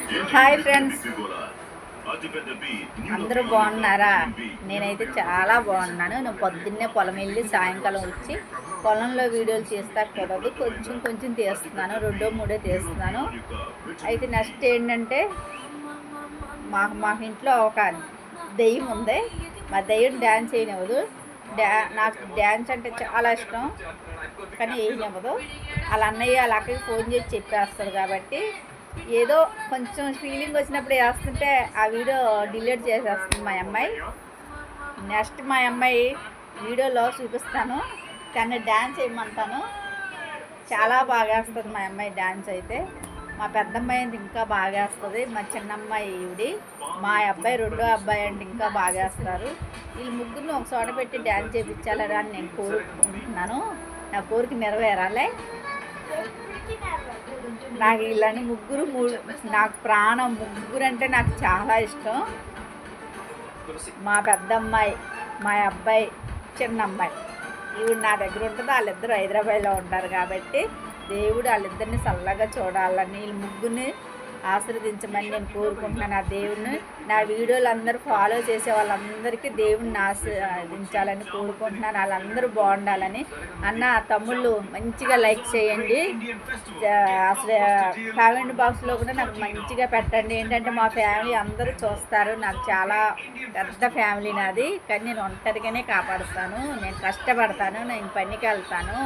Hi friends, అందరూ బాగున్నారా? నేనైతే చాలా బాగున్నాను. నేను పొద్దున్నే పొలం వెళ్ళి సాయంకాలం వచ్చి పొలంలో వీడియోలు చేస్తా కుదరదు, కొంచెం కొంచెం తీస్తున్నాను, రెండో మూడో తీస్తున్నాను. అయితే నెక్స్ట్ ఏంటంటే మాకు ఇంట్లో ఒక దెయ్యం ఉంది. మా దెయ్యం డ్యాన్స్ చేయనివ్వదు. నాకు డ్యాన్స్ అంటే చాలా ఇష్టం, కానీ వేయనివ్వదు. వాళ్ళ అన్నయ్య వాళ్ళ అక్కడికి ఫోన్ చేసి చెప్పేస్తారు కాబట్టి ఏదో కొంచెం ఫీలింగ్ వచ్చినప్పుడు వేస్తుంటే ఆ వీడియో డిలీట్ చేసేస్తుంది మా అమ్మాయి. నెక్స్ట్ మా అమ్మాయి వీడియోలో చూపిస్తాను, కానీ డ్యాన్స్ వేయమంటాను. చాలా బాగా వేస్తుంది మా అమ్మాయి డ్యాన్స్. అయితే మా పెద్దమ్మాయి అంటే ఇంకా బాగా వేస్తుంది. మా చిన్నమ్మాయి ఈవిడి, మా అబ్బాయి రెండో అబ్బాయి అంటే ఇంకా బాగా వేస్తారు. వీళ్ళు ముగ్గురిని ఒక చోట పెట్టి డ్యాన్స్ చేయించాలని అని నేను కోరుకుంటున్నాను. నా కోరిక నెరవేరాలి. నాకు వీళ్ళని ముగ్గురు నాకు ప్రాణం. ముగ్గురు అంటే నాకు చాలా ఇష్టం. మా పెద్దమ్మాయి, మా అబ్బాయి, చిన్నమ్మాయి ఈవిడ నా దగ్గర ఉంటుంది. వాళ్ళిద్దరూ హైదరాబాద్లో ఉంటారు కాబట్టి దేవుడు వాళ్ళిద్దరిని చల్లగా చూడాలని, వీళ్ళు ముగ్గురిని ఆశీర్వదించమని నేను కోరుకుంటున్నాను. ఆ దేవుడిని నా వీడియోలు అందరూ ఫాలో చేసే వాళ్ళందరికీ దేవుడిని ఆశీర్వదించాలని కోరుకుంటున్నాను. వాళ్ళందరూ బాగుండాలని. అన్న తమ్ముళ్ళు మంచిగా లైక్ చేయండి. అసలు కామెంట్ బాక్స్లో కూడా నాకు మంచిగా పెట్టండి. ఏంటంటే మా ఫ్యామిలీ అందరూ చూస్తారు. నాకు చాలా పెద్ద ఫ్యామిలీ నాది, కానీ నేను ఒంటరిగానే కాపాడుతాను. నేను కష్టపడతాను. నేను పనికి వెళ్తాను.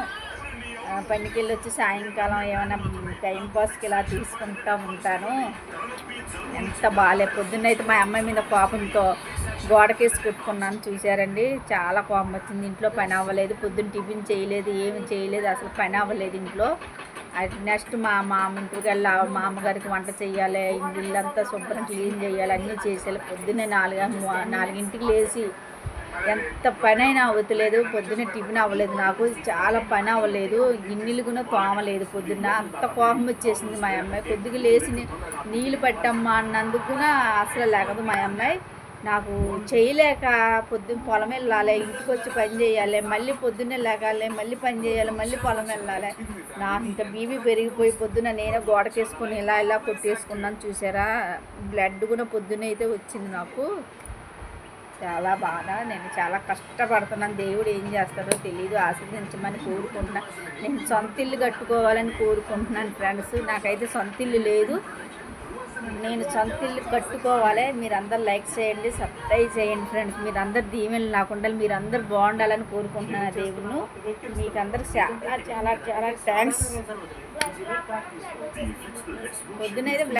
పనికి వెళ్ళి వచ్చి సాయంకాలం ఏమైనా టైంపాస్కి ఇలా తీసుకుంటూ ఉంటాను. ఎంత బాగాలే. పొద్దున్నైతే మా అమ్మాయి మీద కోపంతో గోడకేసి కొట్టుకున్నాను. చూసారండి, చాలా కోపం వచ్చింది. ఇంట్లో పని అవ్వలేదు, పొద్దున్న టిఫిన్ చేయలేదు, ఏమి చేయలేదు, అసలు పని అవ్వలేదు ఇంట్లో. నెక్స్ట్ మా ఇంటికి వెళ్ళి మా అమ్మగారికి వంట చేయాలి, ఇల్లంతా శుభ్రం క్లీన్ చేయాలి, అన్నీ చేసేయాలి. పొద్దున్నే 4 లేచి ఎంత పని అయినా అవ్వలేదు. పొద్దున్న టిఫిన్ అవ్వలేదు, నాకు చాలా పని అవ్వలేదు, గిన్నెలు కూడా తోమలేదు. పొద్దున్న అంత కోపం వచ్చేసింది మా అమ్మాయి. కొద్దిగా లేచి నీళ్ళు పట్టమ్మా అన్నందుకు కూడా అసలు లేకదు మా అమ్మాయి. నాకు చేయలేక పొద్దున్న పొలం వెళ్ళాలి, ఇంటికి వచ్చి పని చేయాలి, మళ్ళీ పొద్దున్నే లేగాలి, మళ్ళీ పని చేయాలి, మళ్ళీ పొలం వెళ్ళాలి. నాకు ఇంకా బీపీ పెరిగిపోయి పొద్దున్న నేనే గోడకేసుకుని ఇలా కొట్టేసుకున్నాను. చూసారా, బ్లడ్ కూడా పొద్దున్న అయితే వచ్చింది నాకు. చాలా బాధ. నేను చాలా కష్టపడుతున్నాను. దేవుడు ఏం చేస్తారో తెలియదు. ఆశీర్వదించమని కోరుకుంటున్నాను. నేను సొంత ఇల్లు కట్టుకోవాలని కోరుకుంటున్నాను ఫ్రెండ్స్. నాకైతే సొంత ఇల్లు లేదు. నేను సొంత ఇల్లు కట్టుకోవాలి. మీరందరూ లైక్ చేయండి, సబ్స్క్రైబ్ చేయండి ఫ్రెండ్స్. మీరందరు దీవెనలు నాకు ఉండాలి, మీరందరూ బాగుండాలని కోరుకుంటున్నాను ఆ దేవుడు. మీకు అందరూ చాలా చాలా చాలా థ్యాంక్స్. పొద్దునైతే